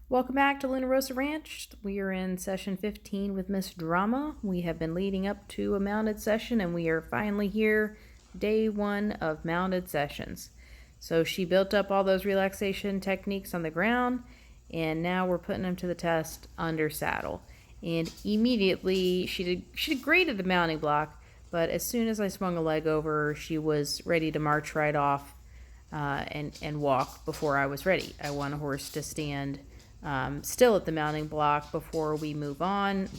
Welcome back to Luna Rosa Ranch. We are in session 15 with Miss Drama. We have been leading up to a mounted session and we are finally here, day one of mounted sessions. So she built up all those relaxation techniques on the ground and now we're putting them to the test under saddle. And immediately she did great at the mounting block, but as soon as I swung a leg over, she was ready to march right off and walk before I was ready. I want a horse to stand still at the mounting block before we move on.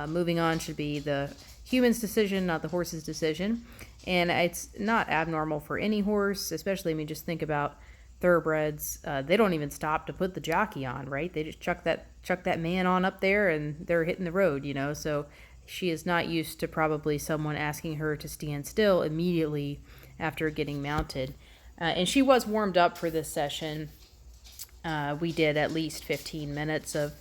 Moving on should be the human's decision, not the horse's decision. And it's not abnormal for any horse, especially, just think about thoroughbreds. They don't even stop to put the jockey on, right? They just chuck that man on up there and they're hitting the road, So she is not used to probably someone asking her to stand still immediately after getting mounted. And she was warmed up for this session. We did at least 15 minutes of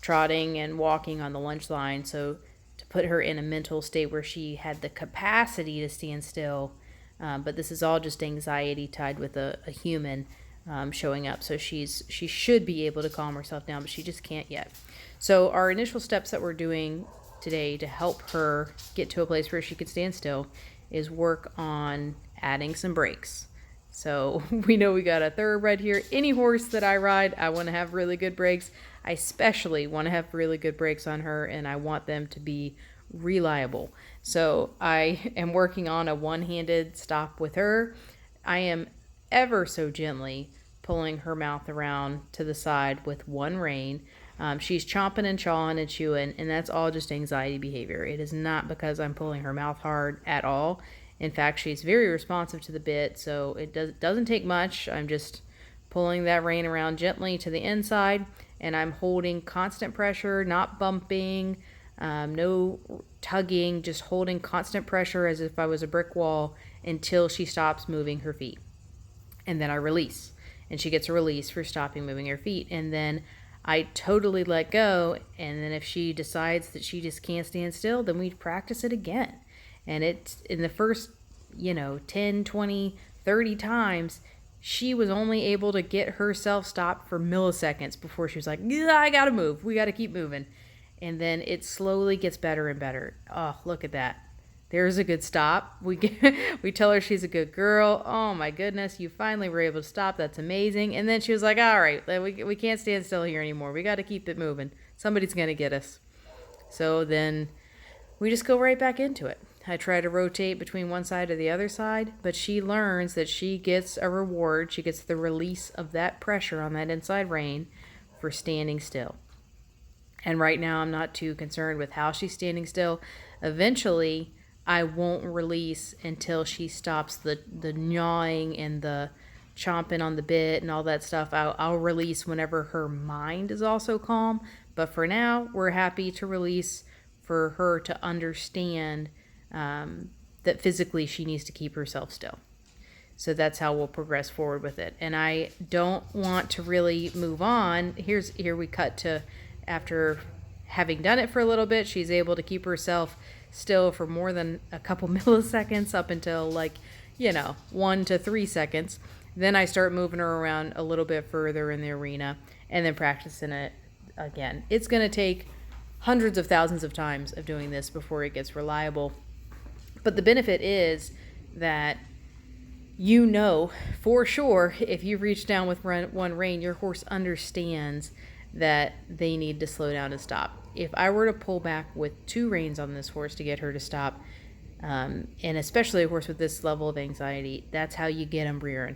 trotting and walking on the lunge line, so to put her in a mental state where she had the capacity to stand still. But this is all just anxiety tied with a human showing up. So she should be able to calm herself down, but she just can't yet. So our initial steps that we're doing today to help her get to a place where she could stand still is work on adding some brakes. So we know we got a thoroughbred here. Any horse that I ride, I want to have really good brakes. I especially want to have really good brakes on her, and I want them to be reliable. So I am working on a one-handed stop with her. I am ever so gently pulling her mouth around to the side with one rein. She's chomping and chawing and chewing, and that's all just anxiety behavior. It is not because I'm pulling her mouth hard at all. In fact, she's very responsive to the bit, so it doesn't take much. I'm just pulling that rein around gently to the inside, and I'm holding constant pressure, not bumping, no tugging, just holding constant pressure as if I was a brick wall until she stops moving her feet. And then I release, and she gets a release for stopping moving her feet. And then I totally let go, and then if she decides that she just can't stand still, then we practice it again. And it's in the first, 10, 20, 30 times, she was only able to get herself stopped for milliseconds before she was like, yeah, I gotta move. We gotta keep moving. And then it slowly gets better and better. Oh, look at that. There's a good stop. We tell her she's a good girl. Oh my goodness, you finally were able to stop. That's amazing. And then she was like, all right, we can't stand still here anymore. We got to keep it moving. Somebody's going to get us. So then we just go right back into it. I try to rotate between one side or the other side, but she learns that she gets a reward. She gets the release of that pressure on that inside rein for standing still. And right now I'm not too concerned with how she's standing still. Eventually, I won't release until she stops the gnawing and the chomping on the bit and all that stuff. I'll release whenever her mind is also calm. But for now, we're happy to release for her to understand that physically she needs to keep herself still. So that's how we'll progress forward with it. And I don't want to really move on. Here we cut to after having done it for a little bit, she's able to keep herself still for more than a couple milliseconds up until 1 to 3 seconds. Then I start moving her around a little bit further in the arena and then practicing it again. It's going to take hundreds of thousands of times of doing this before it gets reliable. But the benefit is that for sure, if you reach down with one rein, your horse understands that they need to slow down and stop. If I were to pull back with 2 reins on this horse to get her to stop, and especially a horse with this level of anxiety, that's how you get them rearing.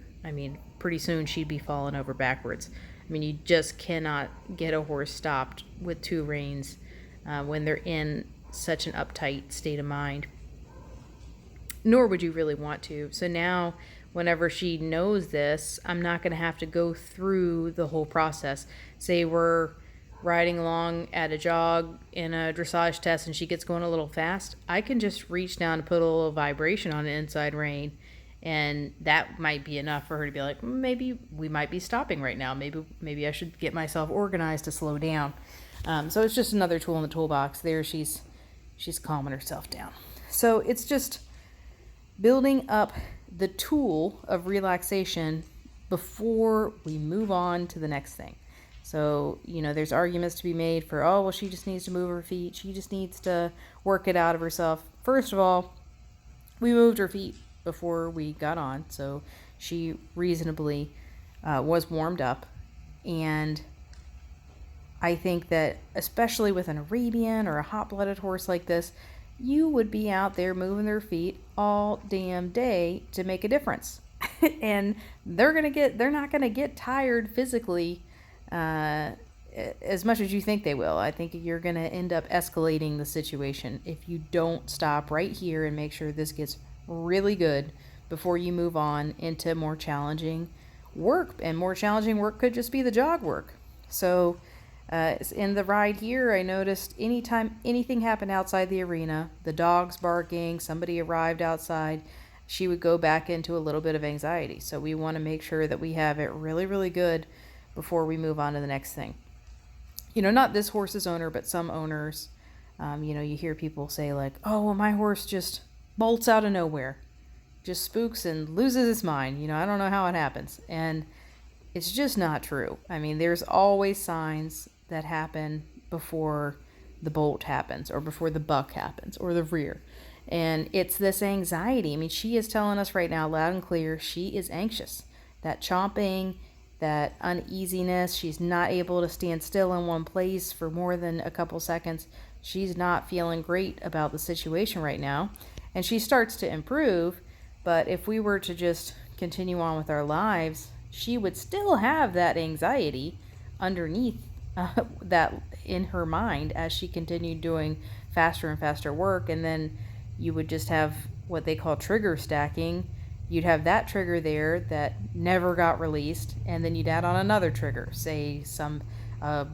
Pretty soon she'd be falling over backwards. You just cannot get a horse stopped with 2 reins when they're in such an uptight state of mind. Nor would you really want to. So now, whenever she knows this, I'm not going to have to go through the whole process. Say we're riding along at a jog in a dressage test and she gets going a little fast. I can just reach down and put a little vibration on the inside rein, and that might be enough for her to be like, maybe we might be stopping right now. Maybe I should get myself organized to slow down. So it's just another tool in the toolbox. There she's calming herself down. So it's just building up the tool of relaxation before we move on to the next thing. So, there's arguments to be made for, oh, well, she just needs to move her feet. She just needs to work it out of herself. First of all, we moved her feet before we got on, so she reasonably was warmed up. And I think that, especially with an Arabian or a hot-blooded horse like this, you would be out there moving their feet all damn day to make a difference. And they're not gonna get tired physically as much as you think they will. I think you're gonna end up escalating the situation if you don't stop right here and make sure this gets really good before you move on into more challenging work. And more challenging work could just be the jog work. So in the ride here, I noticed anytime anything happened outside the arena, the dogs barking, somebody arrived outside, she would go back into a little bit of anxiety. So we want to make sure that we have it really, really good before we move on to the next thing. Not this horse's owner, but some owners, you hear people say like, oh, well, my horse just bolts out of nowhere, just spooks and loses its mind. I don't know how it happens. And it's just not true. I mean, there's always signs that happen before the bolt happens or before the buck happens or the rear. And it's this anxiety. I mean, she is telling us right now loud and clear, she is anxious. That chomping, that uneasiness, she's not able to stand still in one place for more than a couple seconds. She's not feeling great about the situation right now. And she starts to improve, but if we were to just continue on with our lives, she would still have that anxiety underneath that in her mind as she continued doing faster and faster work. And then you would just have what they call trigger stacking. You'd have that trigger there that never got released, and then you'd add on another trigger. Say some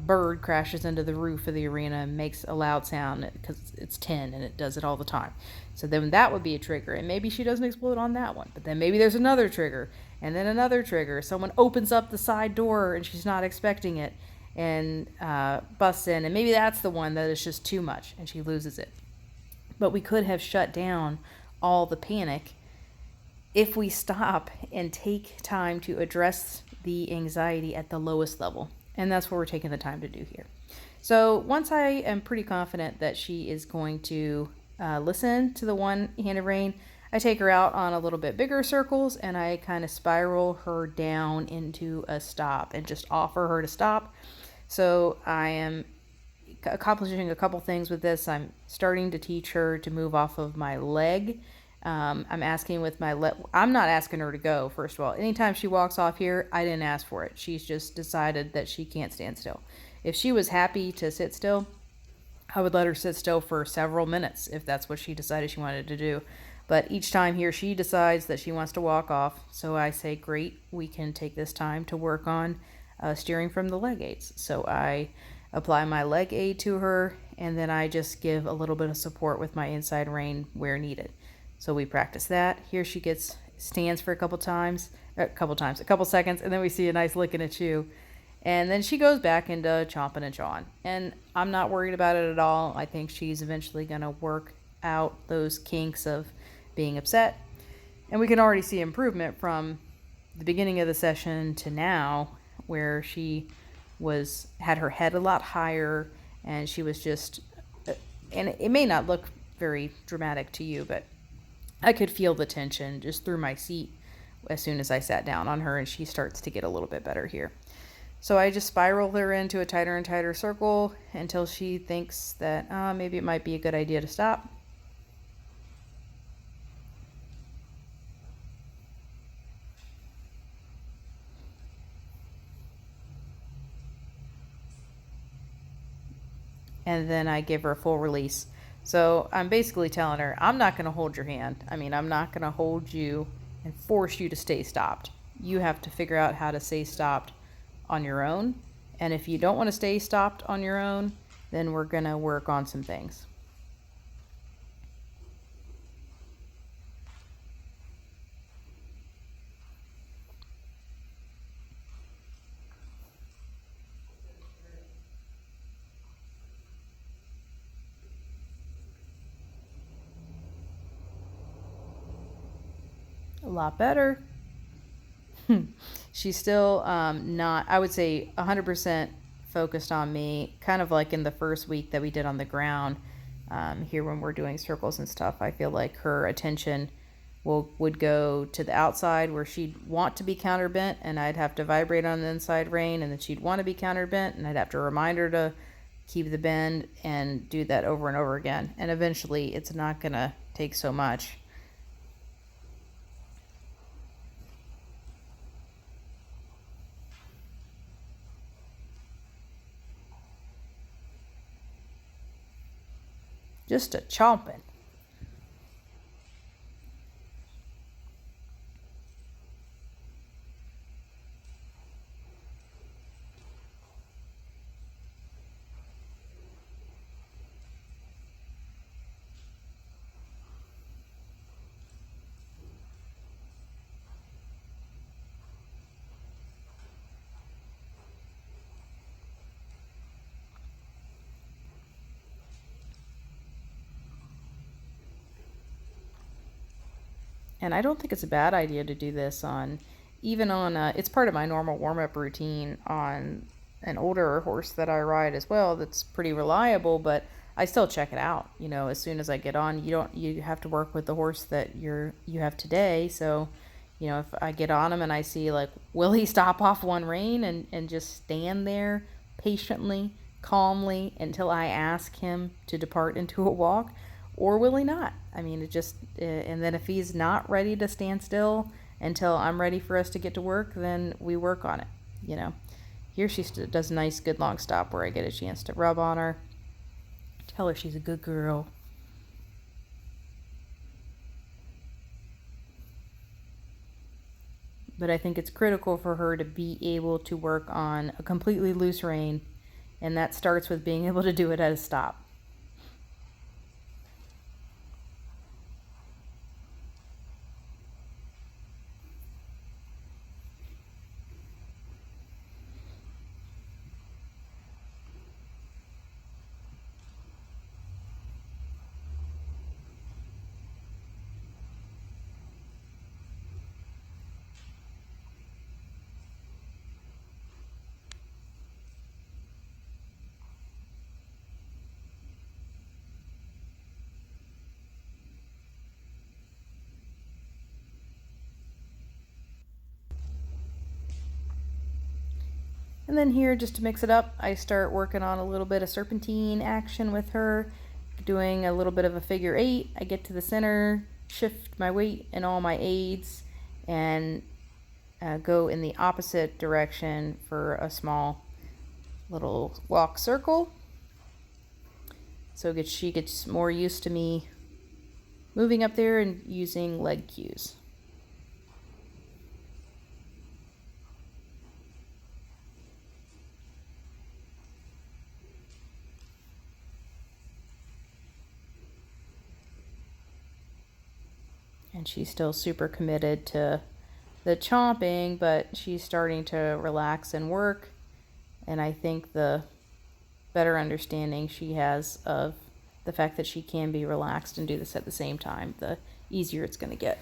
bird crashes into the roof of the arena and makes a loud sound because it's 10 and it does it all the time. So then that would be a trigger, and maybe she doesn't explode on that one, but then maybe there's another trigger, and then another trigger. Someone opens up the side door and she's not expecting it and busts in, and maybe that's the one that is just too much and she loses it. But we could have shut down all the panic if we stop and take time to address the anxiety at the lowest level. And that's what we're taking the time to do here. So once I am pretty confident that she is going to listen to the one-handed rein, I take her out on a little bit bigger circles and I kind of spiral her down into a stop and just offer her to stop. So I am accomplishing a couple things with this. I'm starting to teach her to move off of my leg. I'm asking with my I'm not asking her to go, first of all. Anytime she walks off here, I didn't ask for it. She's just decided that she can't stand still. If she was happy to sit still, I would let her sit still for several minutes if that's what she decided she wanted to do. But each time here, she decides that she wants to walk off. So I say, great, we can take this time to work on steering from the leg aids. So I apply my leg aid to her, and then I just give a little bit of support with my inside rein where needed. So we practice that. Here she stands for a couple seconds, and then we see a nice lick and a chew. And then she goes back into chomping and chawing. And I'm not worried about it at all. I think she's eventually going to work out those kinks of being upset. And we can already see improvement from the beginning of the session to now, where she had her head a lot higher, and she was just, and it may not look very dramatic to you, but I could feel the tension just through my seat as soon as I sat down on her, and she starts to get a little bit better here. So I just spiral her into a tighter and tighter circle until she thinks that maybe it might be a good idea to stop. And then I give her a full release. So I'm basically telling her, I'm not going to hold your hand. I mean, I'm not going to hold you and force you to stay stopped. You have to figure out how to stay stopped on your own. And if you don't want to stay stopped on your own, then we're going to work on some things. A lot better. She's still not, I would say 100% focused on me, kind of like in the first week that we did on the ground. Here when we're doing circles and stuff, I feel like her attention would go to the outside where she'd want to be counterbent, and I'd have to vibrate on the inside rein, and then she'd want to be counterbent, and I'd have to remind her to keep the bend and do that over and over again. And eventually it's not gonna take so much. Just a chomping. And I don't think it's a bad idea to do this on, even on, it's part of my normal warm up routine on an older horse that I ride as well that's pretty reliable, but I still check it out. You know, as soon as I get on, you have to work with the horse that you have today. So, you know, if I get on him and I see like, will he stop off one rein and just stand there patiently, calmly until I ask him to depart into a walk? Or will he not? I mean, and then if he's not ready to stand still until I'm ready for us to get to work, then we work on it, you know. Here she does a nice, good long stop where I get a chance to rub on her, tell her she's a good girl. But I think it's critical for her to be able to work on a completely loose rein, and that starts with being able to do it at a stop. And then here, just to mix it up, I start working on a little bit of serpentine action with her, doing a little bit of a figure 8. I get to the center, shift my weight and all my aids, and go in the opposite direction for a small little walk circle. So she gets more used to me moving up there and using leg cues. And she's still super committed to the chomping, but she's starting to relax and work. And I think the better understanding she has of the fact that she can be relaxed and do this at the same time, the easier it's going to get.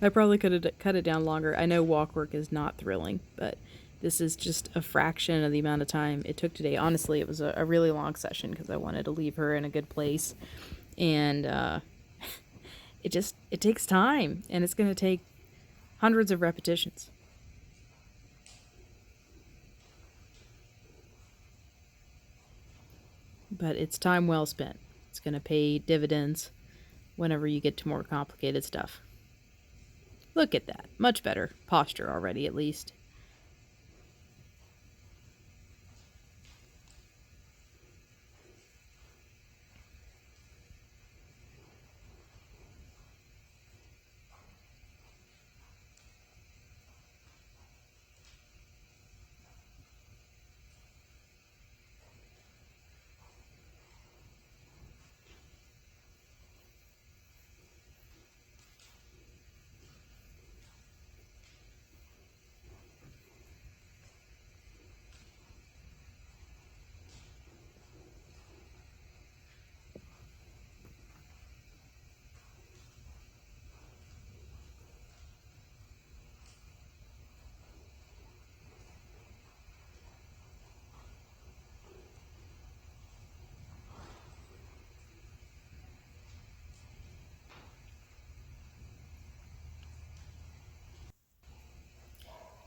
I probably could have cut it down longer. I know walk work is not thrilling, but this is just a fraction of the amount of time it took today. Honestly, it was a really long session because I wanted to leave her in a good place. And it takes time, and it's going to take hundreds of repetitions. But it's time well spent. It's going to pay dividends whenever you get to more complicated stuff. Look at that. Much better posture already, at least.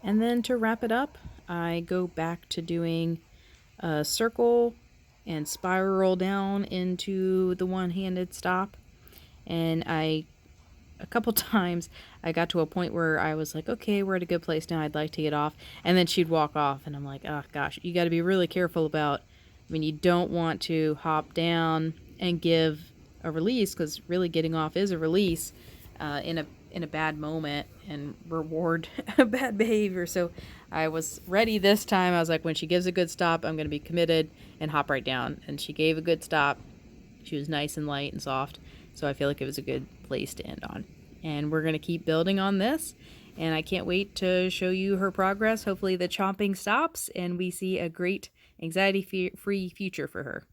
And then to wrap it up, I go back to doing a circle and spiral down into the one-handed stop. And a couple times, I got to a point where I was like, okay, we're at a good place now. I'd like to get off. And then she'd walk off, and I'm like, oh gosh, you got to be really careful about, you don't want to hop down and give a release, because really getting off is a release in a bad moment and reward a bad behavior. So I was ready this time. I was like, when she gives a good stop, I'm going to be committed and hop right down. And she gave a good stop. She was nice and light and soft. So I feel like it was a good place to end on. And we're going to keep building on this. And I can't wait to show you her progress. Hopefully the chomping stops and we see a great anxiety-free future for her.